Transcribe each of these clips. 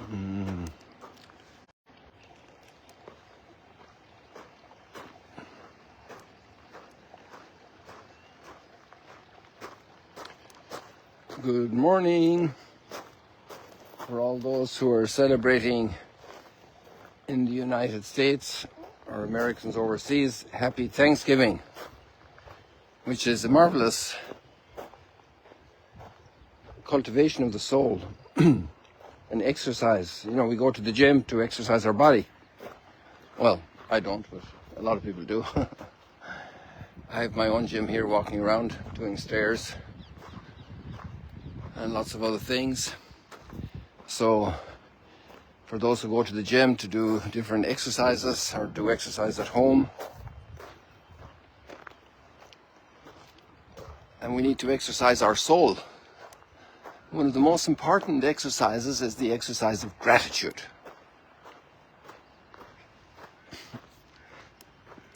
Good morning for all those who are celebrating in the United States or Americans overseas. Happy Thanksgiving, which is a marvelous cultivation of the soul, an exercise. You know, we go to the gym to exercise our body. Well, I don't, but a lot of people do. I have my own gym here, walking around, doing stairs and lots of other things. So for those who go to the gym to do different exercises or do exercise at home, and we need to exercise our soul. One of the most important exercises is the exercise of gratitude.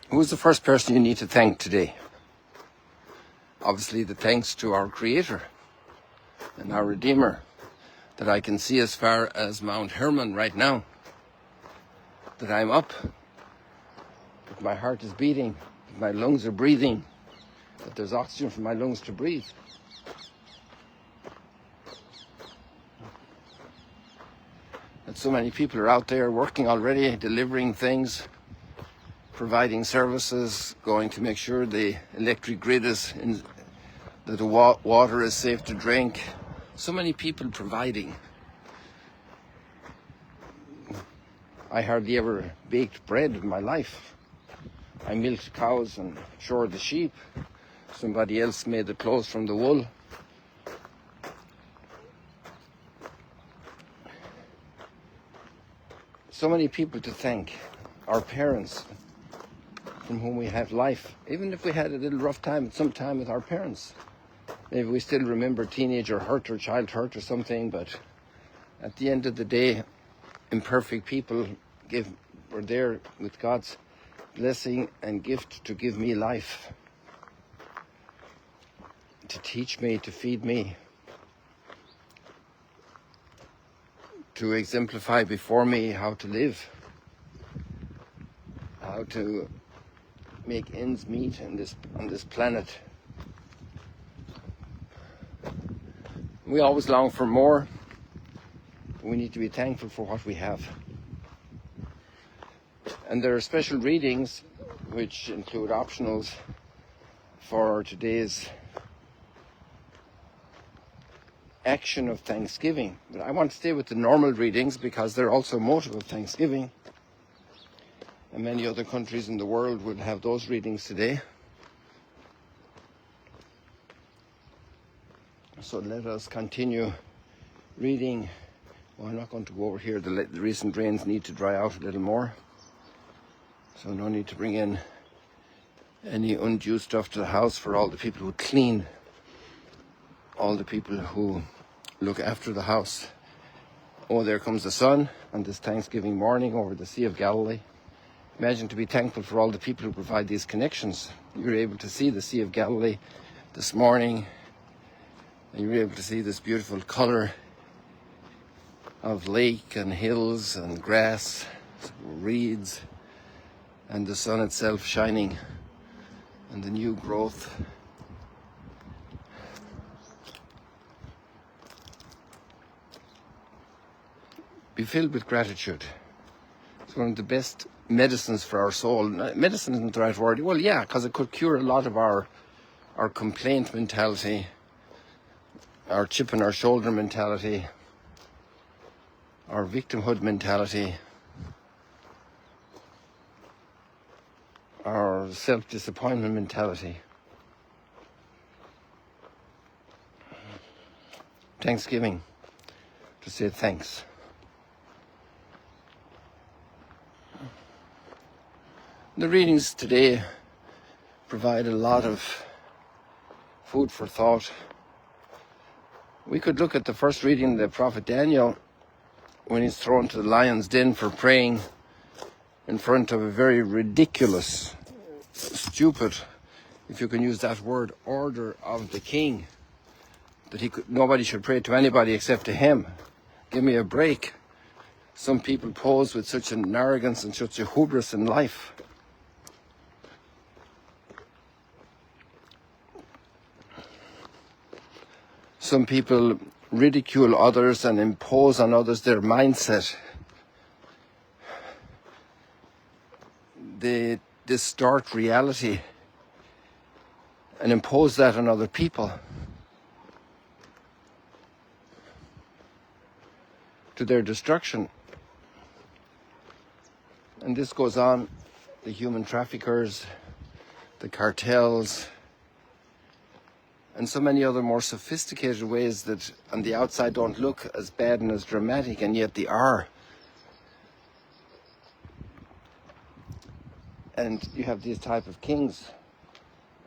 Who's the first person you need to thank today? Obviously the thanks to our Creator and our Redeemer, that I can see as far as Mount Hermon right now, that I'm up, that my heart is beating, that my lungs are breathing, that there's oxygen for my lungs to breathe. That so many people are out there working already, delivering things, providing services, going to make sure the electric grid is in, that the water is safe to drink. So many people providing. I hardly ever baked bread in my life. I milked cows and shored the sheep. Somebody else made the clothes from the wool. So many people to thank. Our parents, from whom we have life. Even if we had a little rough time, some time with our parents. Maybe we still remember teenager hurt or child hurt or something, but at the end of the day, imperfect people were there with God's blessing and gift to give me life, to teach me, to feed me, to exemplify before me how to live, how to make ends meet on this planet. We always long for more. We need to be thankful for what we have. And there are special readings which include optionals for today's action of Thanksgiving. But I want to stay with the normal readings because they're also a motive of Thanksgiving. And many other countries in the world would have those readings today. So let us continue reading. Well, I'm not going to go over here. The recent rains need to dry out a little more. So no need to bring in any undue stuff to the house for all the people who clean, all the people who look after the house. Oh, there comes the sun on this Thanksgiving morning over the Sea of Galilee. Imagine to be thankful for all the people who provide these connections. You're able to see the Sea of Galilee this morning. And you're able to see this beautiful colour of lake and hills and grass, reeds, and the sun itself shining, and the new growth. Be filled with gratitude. It's one of the best medicines for our soul. Medicine isn't the right word. Well, yeah, because it could cure a lot of our complaint mentality, our chip on our shoulder mentality, our victimhood mentality, our self-disappointment mentality. Thanksgiving, to say thanks. The readings today provide a lot of food for thought. We could look at the first reading of the prophet Daniel when he's thrown to the lion's den for praying in front of a very ridiculous, stupid, if you can use that word, order of the king, that nobody should pray to anybody except to him. Give me a break. some people pose with such an arrogance and such a hubris in life. Some people ridicule others and impose on others their mindset. They distort reality and impose that on other people to their destruction. And this goes on, the human traffickers, the cartels, and so many other more sophisticated ways that on the outside don't look as bad and as dramatic, and yet they are. And you have these type of kings,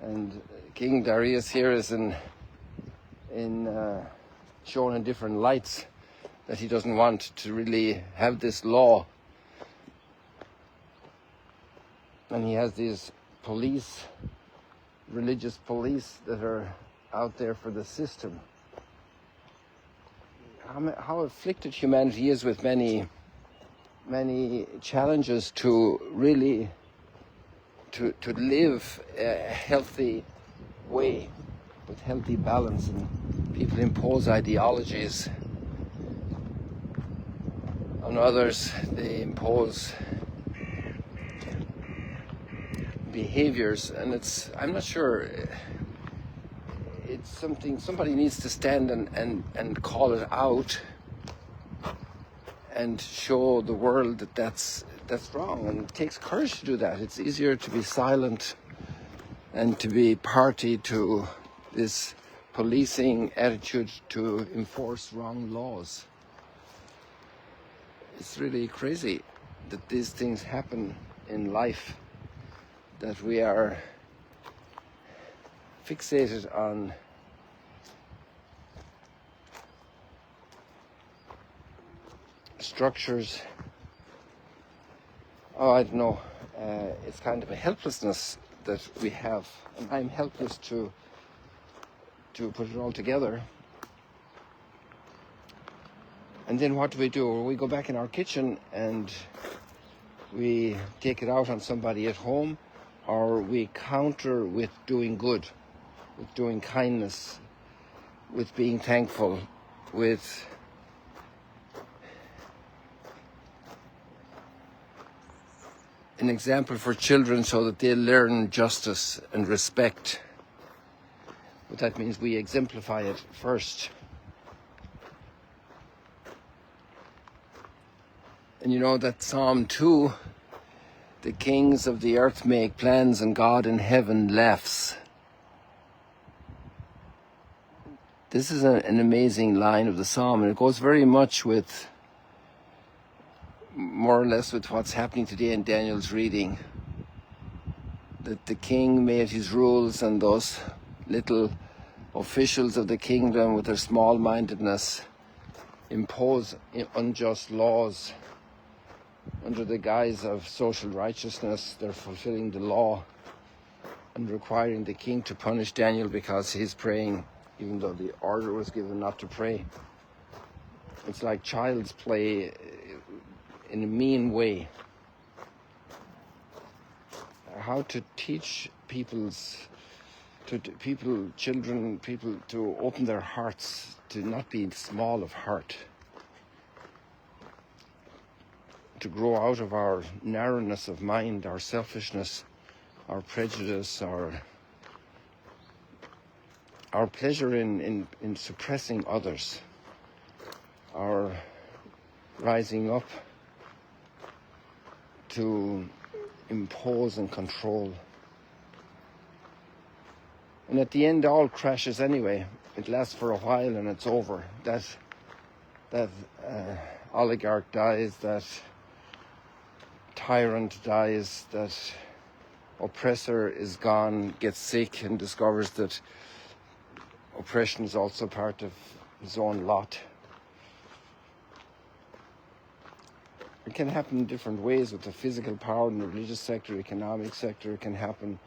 and King Darius here is shown in different lights, that he doesn't want to really have this law. And he has these police, religious police, that are out there for the system. How afflicted humanity is with many challenges to really to live a healthy way with healthy balance, and people impose ideologies on others. They impose behaviors, and I'm not sure, it's something somebody needs to stand and call it out and show the world that that's wrong, and it takes courage to do that. It's easier to be silent and to be party to this policing attitude to enforce wrong laws. It's really crazy that these things happen in life, that we are fixated on structures. I don't know, it's kind of a helplessness that we have, and I'm helpless to put it all together. And then what do? We go back in our kitchen and we take it out on somebody at home, or we counter with doing good, with doing kindness, with being thankful, with an example for children so that they learn justice and respect. But that means we exemplify it first. And you know that Psalm 2, the kings of the earth make plans and God in heaven laughs. This is an amazing line of the Psalm, and it goes very much with, more or less with what's happening today in Daniel's reading. That the king made his rules, and those little officials of the kingdom with their small-mindedness impose unjust laws under the guise of social righteousness. They're fulfilling the law and requiring the king to punish Daniel because he's praying, even though the order was given not to pray. It's like child's play in a mean way. How to teach children to open their hearts, to not be small of heart, to grow out of our narrowness of mind, our selfishness, our prejudice, our pleasure in suppressing others, our rising up to impose and control. And at the end, all crashes anyway. It lasts for a while and it's over. That oligarch dies, that tyrant dies, that oppressor is gone, gets sick and discovers that oppression is also part of his own lot. It can happen in different ways with the physical power in the religious sector, economic sector. It can happen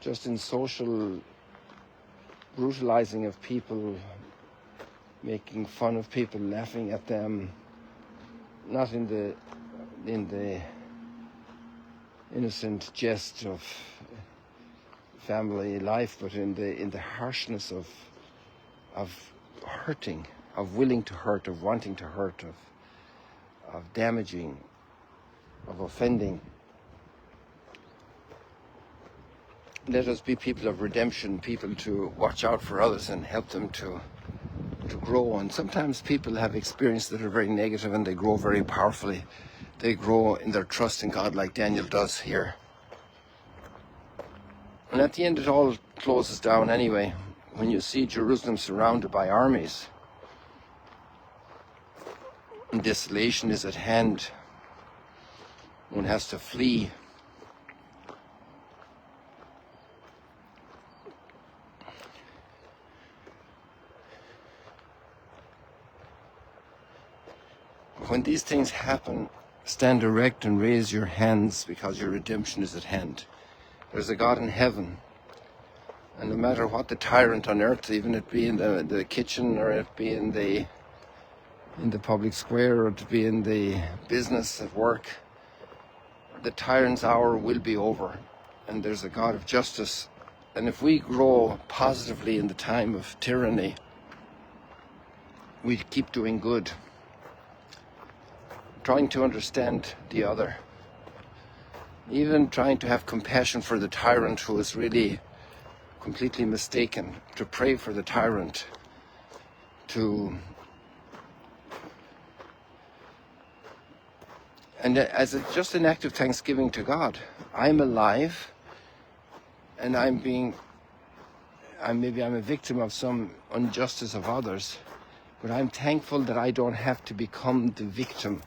just in social brutalizing of people, making fun of people, laughing at them, not in the innocent jest of family life, but in the harshness of hurting, of willing to hurt, of wanting to hurt, of damaging, of offending. Let us be people of redemption, people to watch out for others and help them to grow. And sometimes people have experiences that are very negative and they grow very powerfully. They grow in their trust in God like Daniel does here. And at the end it all closes down anyway. When you see Jerusalem surrounded by armies, and desolation is at hand, one has to flee. When these things happen, stand erect and raise your hands, because your redemption is at hand. There's a God in heaven, and no matter what the tyrant on earth, even it be in the kitchen, or it be in the public square, or it be in the business at work, the tyrant's hour will be over, and there's a God of justice. And if we grow positively in the time of tyranny, we keep doing good, trying to understand the other, even trying to have compassion for the tyrant who is really completely mistaken, to pray for the tyrant, and as just an act of thanksgiving to God. I'm alive, and maybe I'm a victim of some injustice of others, but I'm thankful that I don't have to become the victim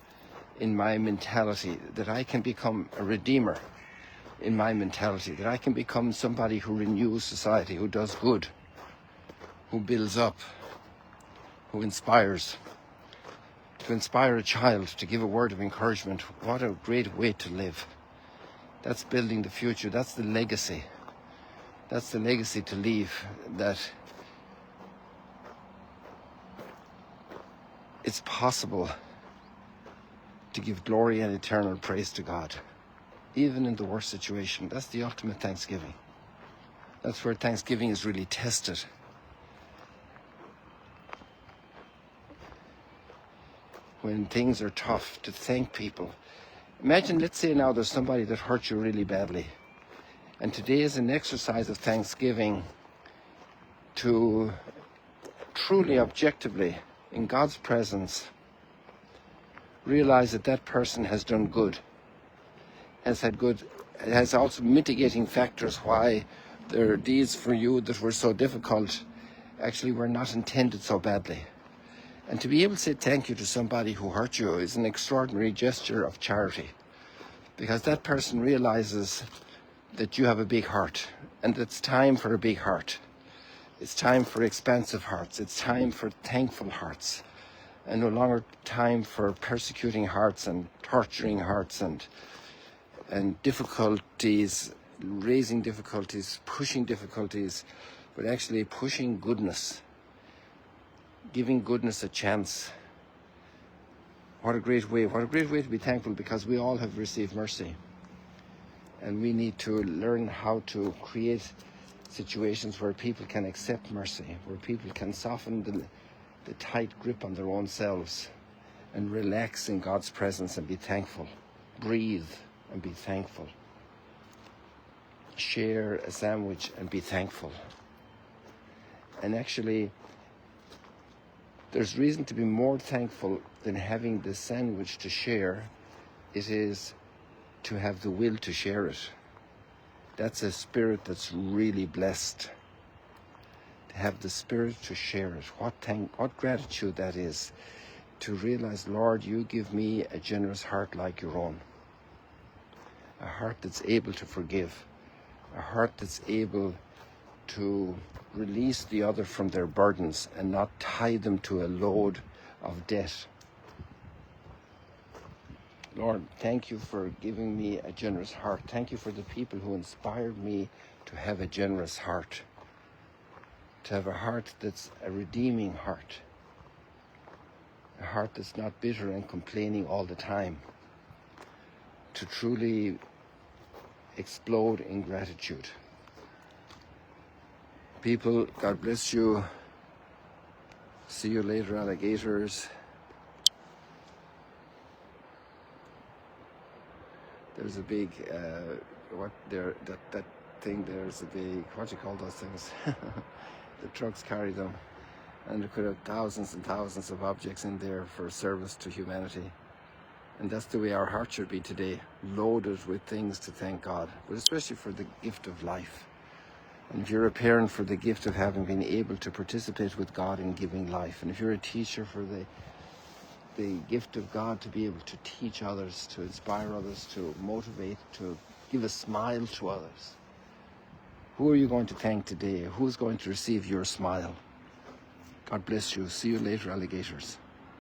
in my mentality, that I can become a redeemer in my mentality, that I can become somebody who renews society, who does good, who builds up, who inspires. To inspire a child, to give a word of encouragement, what a great way to live. That's building the future, that's the legacy. That's the legacy to leave, that it's possible to give glory and eternal praise to God, even in the worst situation. That's the ultimate thanksgiving. That's where thanksgiving is really tested. When things are tough, to thank people. Imagine, let's say now there's somebody that hurt you really badly, and today is an exercise of thanksgiving to truly, objectively, in God's presence, realize that that person has done good, has also mitigating factors why their deeds for you that were so difficult actually were not intended so badly. And to be able to say thank you to somebody who hurt you is an extraordinary gesture of charity, because that person realizes that you have a big heart, and it's time for a big heart. It's time for expansive hearts. It's time for thankful hearts, and no longer time for persecuting hearts and torturing hearts and difficulties, raising difficulties, pushing difficulties, but actually pushing goodness, giving goodness a chance. What a great way to be thankful, because we all have received mercy, and we need to learn how to create situations where people can accept mercy, where people can soften the tight grip on their own selves and relax in God's presence and be thankful. Breathe and be thankful. Share a sandwich and be thankful. And actually, there's reason to be more thankful than having the sandwich to share. It is to have the will to share it. That's a spirit that's really blessed. To have the spirit to share it. What gratitude that is. To realize, Lord, you give me a generous heart like your own. A heart that's able to forgive. A heart that's able to release the other from their burdens and not tie them to a load of debt. Lord, thank you for giving me a generous heart. Thank you for the people who inspired me to have a generous heart. To have a heart that's a redeeming heart. A heart that's not bitter and complaining all the time, to truly explode in gratitude. People, God bless you. See you later, alligators. There's a big, that thing, there's a big, what do you call those things? The trucks carry them. And there could have thousands and thousands of objects in there for service to humanity. And that's the way our heart should be today, loaded with things to thank God, but especially for the gift of life. And if you're a parent, for the gift of having been able to participate with God in giving life. And if you're a teacher, for the gift of God to be able to teach others, to inspire others, to motivate, to give a smile to others. Who are you going to thank today? Who's going to receive your smile? God bless you. See you later, alligators.